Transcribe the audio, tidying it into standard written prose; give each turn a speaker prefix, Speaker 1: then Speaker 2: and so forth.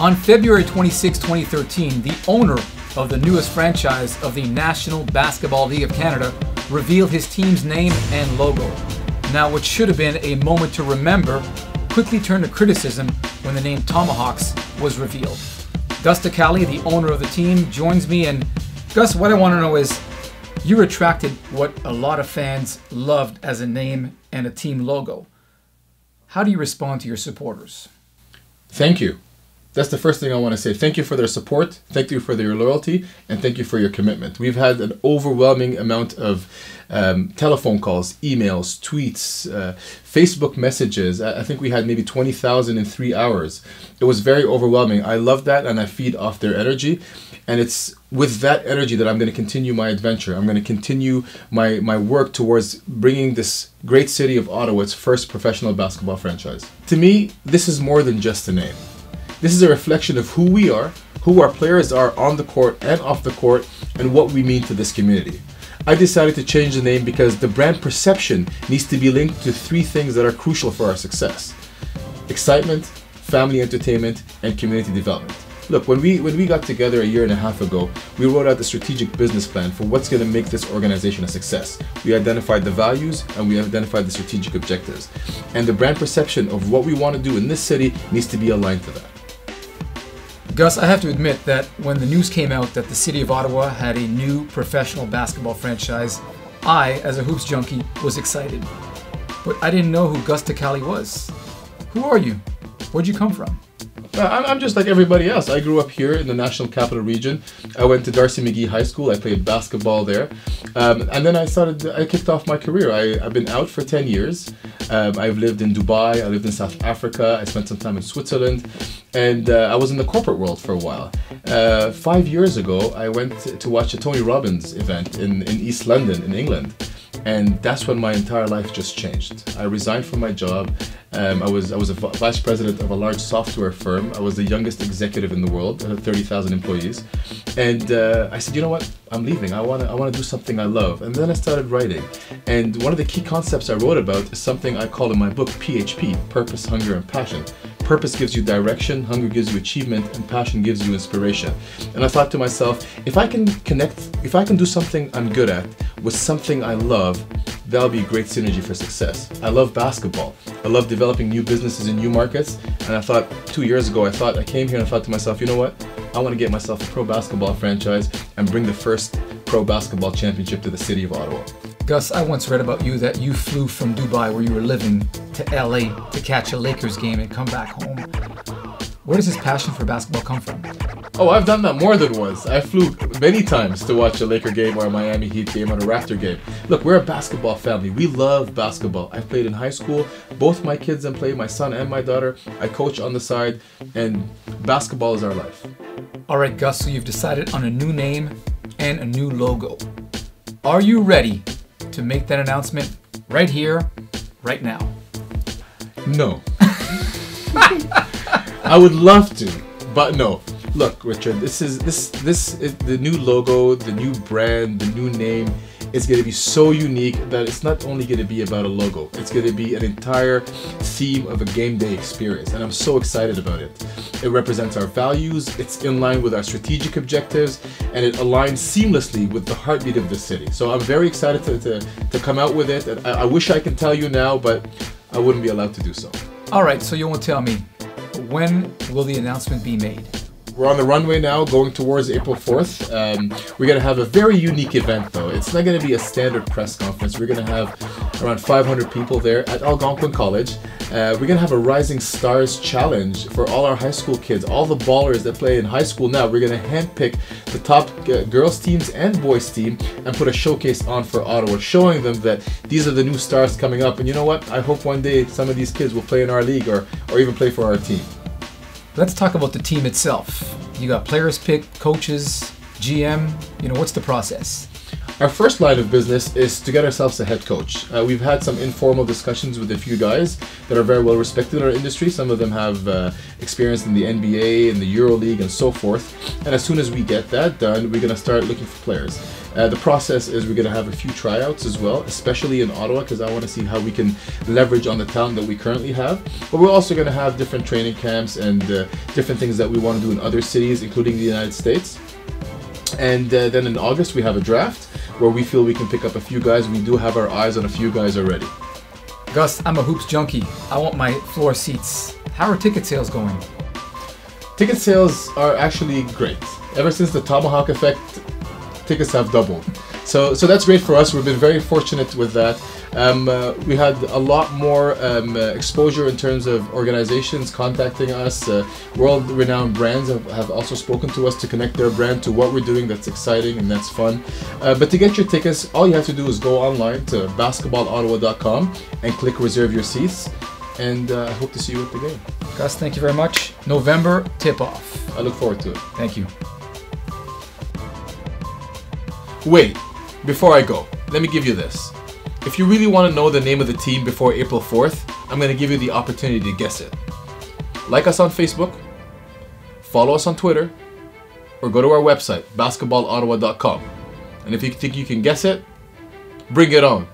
Speaker 1: On February 26, 2013, the owner of the newest franchise of the National Basketball League of Canada revealed his team's name and logo. Now, what should have been a moment to remember quickly turned to criticism when the name TomaHawks was revealed. Gus Takkale, the owner of the team, joins me, and Gus, what I want to know is, you retracted what a lot of fans loved as a name and a team logo. How do you respond to your supporters?
Speaker 2: Thank you. That's the first thing I want to say. Thank you for their support, thank you for their loyalty, and thank you for your commitment. We've had an overwhelming amount of telephone calls, emails, tweets, Facebook messages. I think we had maybe 20,000 in 3 hours. It was very overwhelming. I love that, and I feed off their energy. And it's with that energy that I'm going to continue my adventure. I'm going to continue my work towards bringing this great city of Ottawa its first professional basketball franchise. To me, this is more than just a name. This is a reflection of who we are, who our players are on the court and off the court, and what we mean to this community. I decided to change the name because the brand perception needs to be linked to 3 things that are crucial for our success: excitement, family entertainment, and community development. Look, when we got together a year and a half ago, we wrote out the strategic business plan for what's going to make this organization a success. We identified the values and we identified the strategic objectives. And the brand perception of what we want to do in this city needs to be aligned to that.
Speaker 1: Gus, I have to admit that when the news came out that the city of Ottawa had a new professional basketball franchise, I, as a hoops junkie, was excited. But I didn't know who Gus Takkale was. Who are you? Where'd you come from?
Speaker 2: I'm just like everybody else. I grew up here in the National Capital Region. I went to Darcy McGee High School. I played basketball there. And then I kicked off my career. I've been out for 10 years. I've lived in Dubai. I lived in South Africa. I spent some time in Switzerland. And I was in the corporate world for a while. 5 years ago, I went to watch a Tony Robbins event in East London, in England. And that's when my entire life just changed. I resigned from my job. I was a vice president of a large software firm. I was the youngest executive in the world. I had 30,000 employees. And I said, you know what? I'm leaving. I want to do something I love. And then I started writing. And one of the key concepts I wrote about is something I call in my book PHP, Purpose, Hunger, and Passion. Purpose gives you direction, hunger gives you achievement, and passion gives you inspiration. And I thought to myself, if I can do something I'm good at with something I love, that'll be a great synergy for success. I love basketball. I love developing new businesses in new markets. And I thought 2 years ago, I came here and I thought to myself, you know what? I want to get myself a pro basketball franchise and bring the first pro basketball championship to the city of Ottawa.
Speaker 1: Gus, I once read about you that you flew from Dubai, where you were living, to LA to catch a Lakers game and come back home. Where does this passion for basketball come from?
Speaker 2: Oh, I've done that more than once. I flew many times to watch a Laker game or a Miami Heat game or a Raptor game. Look, we're a basketball family. We love basketball. I played in high school. Both my kids and play, my son and my daughter. I coach on the side, and basketball is our life.
Speaker 1: All right, Gus, so you've decided on a new name and a new logo. Are you ready to make that announcement right here, right now?
Speaker 2: No. I would love to, but no. Look, Richard, this is the new logo, the new brand, the new name is going to be so unique that it's not only going to be about a logo. It's going to be an entire theme of a game day experience, and I'm so excited about it. It represents our values, it's in line with our strategic objectives, and it aligns seamlessly with the heartbeat of the city. So I'm very excited to come out with it. And I wish I could tell you now, but I wouldn't be allowed to do so.
Speaker 1: All right, so you won't tell me. When will the announcement be made?
Speaker 2: We're on the runway now, going towards April 4th. We're going to have a very unique event, though. It's not going to be a standard press conference. We're going to have around 500 people there at Algonquin College. We're going to have a Rising Stars Challenge for all our high school kids, all the ballers that play in high school now. We're going to handpick the top girls teams and boys team and put a showcase on for Ottawa, showing them that these are the new stars coming up. And you know what? I hope one day some of these kids will play in our league or even play for our team.
Speaker 1: Let's talk about the team itself. You got players picked, coaches, GM. What's the process?
Speaker 2: Our first line of business is to get ourselves a head coach. We've had some informal discussions with a few guys that are very well respected in our industry. Some of them have experience in the NBA, in the Euro League, and so forth. And as soon as we get that done, we're going to start looking for players. The process is we're going to have a few tryouts as well, especially in Ottawa, because I want to see how we can leverage on the talent that we currently have. But we're also going to have different training camps and different things that we want to do in other cities, including the United States. And then in August we have a draft where we feel we can pick up a few guys. We do have our eyes on a few guys already.
Speaker 1: Gus, I'm a hoops junkie. I want my floor seats. How are ticket sales going?
Speaker 2: Ticket sales are actually great. Ever since the Tomahawk effect, tickets have doubled. So that's great for us. We've been very fortunate with that. We had a lot more exposure in terms of organizations contacting us. World-renowned brands have also spoken to us to connect their brand to what we're doing. That's exciting and that's fun. But to get your tickets, all you have to do is go online to basketballottawa.com and click reserve your seats. And I hope to see you at the game.
Speaker 1: Gus, thank you very much. November tip-off.
Speaker 2: I look forward to it.
Speaker 1: Thank you.
Speaker 2: Wait, before I go, let me give you this. If you really want to know the name of the team before April 4th, I'm going to give you the opportunity to guess it. Like us on Facebook, follow us on Twitter, or go to our website, basketballottawa.com. And if you think you can guess it, bring it on.